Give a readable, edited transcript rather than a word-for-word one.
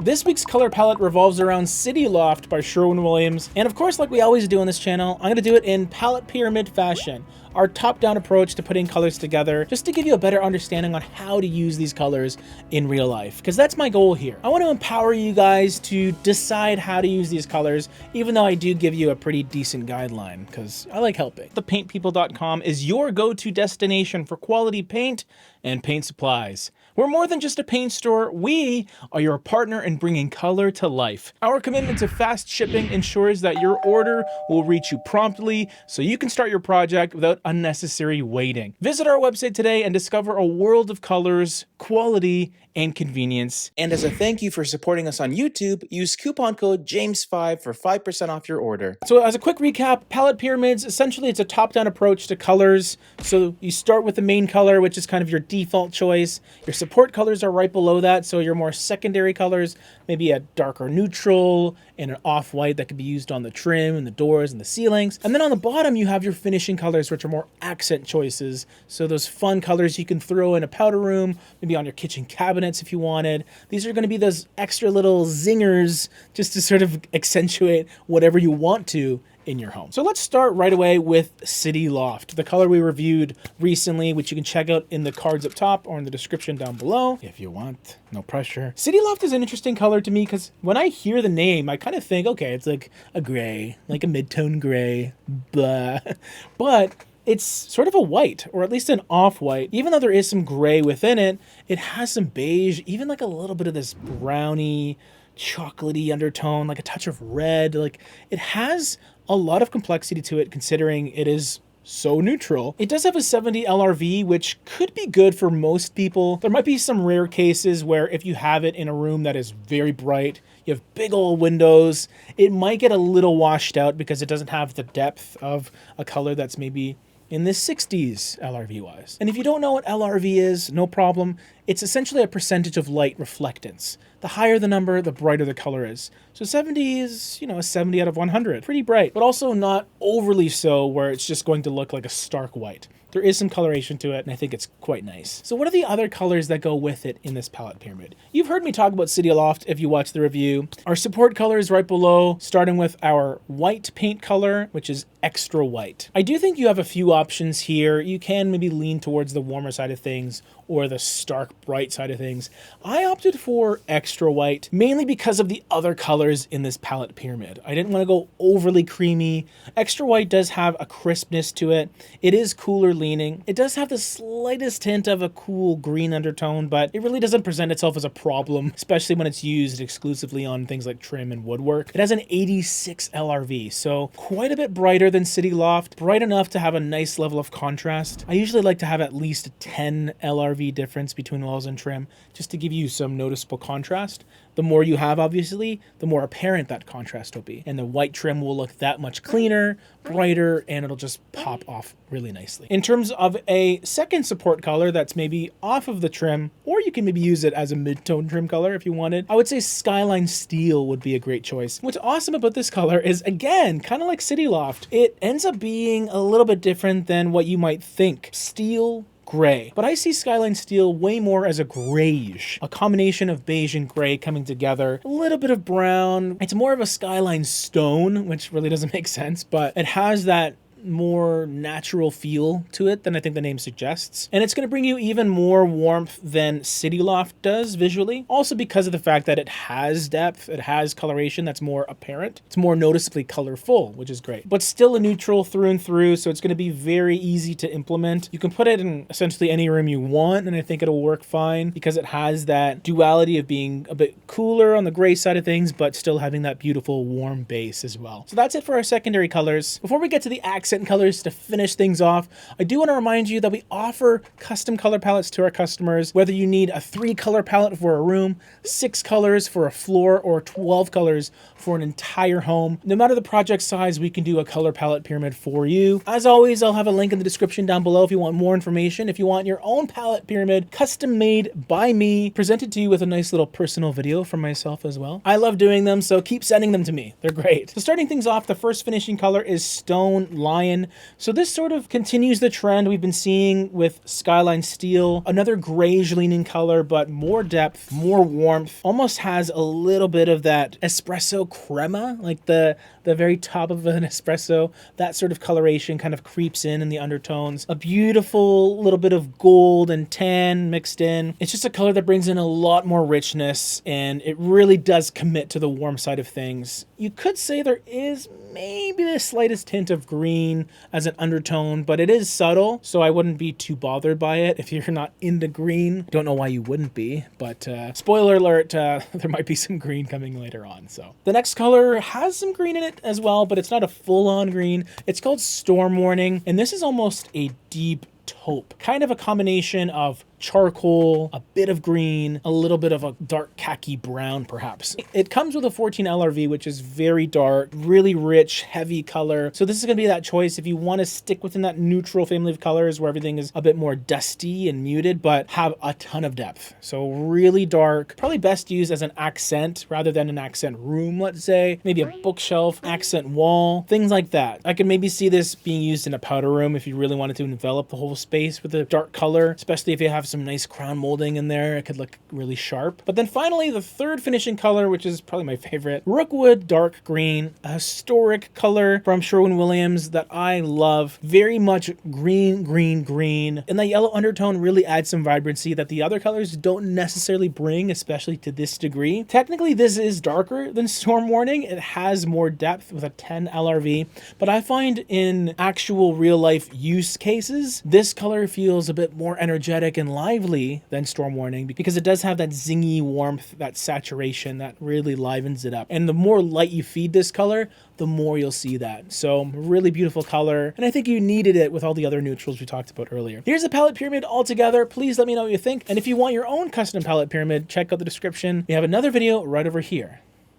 This week's color palette revolves around City Loft by Sherwin-Williams. And of course, like we always do on this channel, I'm gonna do it in palette pyramid fashion. Our top-down approach to putting colors together, just to give you a better understanding on how to use these colors in real life, because that's my goal here. I want to empower you guys to decide how to use these colors, even though I do give you a pretty decent guideline, because I like helping. ThePaintPeople.com is your go-to destination for quality paint and paint supplies. We're more than just a paint store, we are your partner in bringing color to life. Our commitment to fast shipping ensures that your order will reach you promptly so you can start your project without unnecessary waiting. Visit our website today and discover a world of colors, quality, and convenience. And as a thank you for supporting us on YouTube, use coupon code JAMES5 for 5% off your order. So as a quick recap, palette pyramids, essentially it's a top-down approach to colors. So you start with the main color, which is kind of your default choice. Your support colors are right below that, so your more secondary colors, maybe a darker neutral and an off-white that could be used on the trim and the doors and the ceilings. And then on the bottom, you have your finishing colors, which are more accent choices. So those fun colors you can throw in a powder room, maybe on your kitchen cabinets if you wanted. These are going to be those extra little zingers just to sort of accentuate whatever you want to in your home. So let's start right away with City Loft, the color we reviewed recently, which you can check out in the cards up top or in the description down below if you want. No pressure. City Loft is an interesting color to me because when I hear the name, I kind of think, okay, it's like a gray, like a mid-tone gray, blah. But it's sort of a white, or at least an off-white. Even though there is some gray within it, it has some beige, even like a little bit of this browny, chocolatey undertone, like a touch of red. Like it has a lot of complexity to it considering it is so neutral. It does have a 70 LRV, which could be good for most people. There might be some rare cases where if you have it in a room that is very bright, you have big old windows, it might get a little washed out because it doesn't have the depth of a color that's maybe in the 60s LRV wise. And if you don't know what LRV is, no problem. It's essentially a percentage of light reflectance. The higher the number, the brighter the color is. So 70 is, a 70 out of 100. Pretty bright, but also not overly so where it's just going to look like a stark white. There is some coloration to it, and I think it's quite nice. So what are the other colors that go with it in this palette pyramid? You've heard me talk about City Loft if you watch the review. Our support color is right below, starting with our white paint color, which is extra white. I do think you have a few options here. You can maybe lean towards the warmer side of things or the stark bright side of things. I opted for extra white, mainly because of the other colors in this palette pyramid. I didn't want to go overly creamy. Extra white does have a crispness to it. It is cooler leaning. It does have the slightest hint of a cool green undertone, but it really doesn't present itself as a problem, especially when it's used exclusively on things like trim and woodwork. It has an 86 LRV, so quite a bit brighter than City Loft, bright enough to have a nice level of contrast. I usually like to have at least a 10 LRV difference between walls and trim, just to give you some noticeable contrast. The more you have, obviously, the more apparent that contrast will be. And the white trim will look that much cleaner, brighter, and it'll just pop off really nicely. In terms of a second support color that's maybe off of the trim, or you can maybe use it as a mid-tone trim color if you wanted, I would say Skyline Steel would be a great choice. What's awesome about this color is, again, kind of like City Loft, it ends up being a little bit different than what you might think. Steel, gray. But I see Skyline Steel way more as a grayish, a combination of beige and gray coming together, a little bit of brown. It's more of a Skyline Stone, which really doesn't make sense, but it has that more natural feel to it than I think the name suggests. And it's going to bring you even more warmth than City Loft does visually. Also because of the fact that it has depth, it has coloration that's more apparent. It's more noticeably colorful, which is great. But still a neutral through and through, so it's going to be very easy to implement. You can put it in essentially any room you want, and I think it'll work fine because it has that duality of being a bit cooler on the gray side of things, but still having that beautiful warm base as well. So that's it for our secondary colors. Before we get to the accent colors to finish things off, I do want to remind you that we offer custom color palettes to our customers, whether you need a 3-color palette for a room, 6 colors for a floor, or 12 colors for an entire home. No matter the project size, we can do a color palette pyramid for you. As always, I'll have a link in the description down below if you want more information. If you want your own palette pyramid, custom made by me, presented to you with a nice little personal video from myself as well. I love doing them, so keep sending them to me. They're great. So starting things off, the first finishing color is Stone Lime. Lion. So this sort of continues the trend we've been seeing with Skyline Steel. Another grayish leaning color, but more depth, more warmth. Almost has a little bit of that espresso crema, like the very top of an espresso. That sort of coloration kind of creeps in the undertones. A beautiful little bit of gold and tan mixed in. It's just a color that brings in a lot more richness, and it really does commit to the warm side of things. You could say there is maybe the slightest hint of green as an undertone, but it is subtle, so I wouldn't be too bothered by it if you're not into green. Don't know why you wouldn't be, but spoiler alert, there might be some green coming later on. So the next color has some green in it as well, but it's not a full-on green. It's called Storm Warning, and this is almost a deep taupe, kind of a combination of charcoal, a bit of green, a little bit of a dark khaki brown perhaps. It comes with a 14 LRV, which is very dark, really rich, heavy color. So this is going to be that choice if you want to stick within that neutral family of colors where everything is a bit more dusty and muted, but have a ton of depth. So really dark, probably best used as an accent rather than an accent room, let's say. Maybe a bookshelf, accent wall, things like that. I could maybe see this being used in a powder room if you really wanted to envelop the whole space with a dark color, especially if you have some nice crown molding in there. It could look really sharp. But then finally, the third finishing color, which is probably my favorite, Rookwood Dark Green, a historic color from Sherwin-Williams that I love. Very much green, green, green. And that yellow undertone really adds some vibrancy that the other colors don't necessarily bring, especially to this degree. Technically, this is darker than Storm Warning. It has more depth with a 10 LRV, but I find in actual real life use cases, this color feels a bit more energetic and lively than Storm Warning because it does have that zingy warmth, that saturation that really livens it up. And the more light you feed this color, the more you'll see that. So really beautiful color, and I think you needed it with all the other neutrals we talked about earlier. Here's the palette pyramid all together. Please let me know what you think. And if you want your own custom palette pyramid, check out the description. We have another video right over here.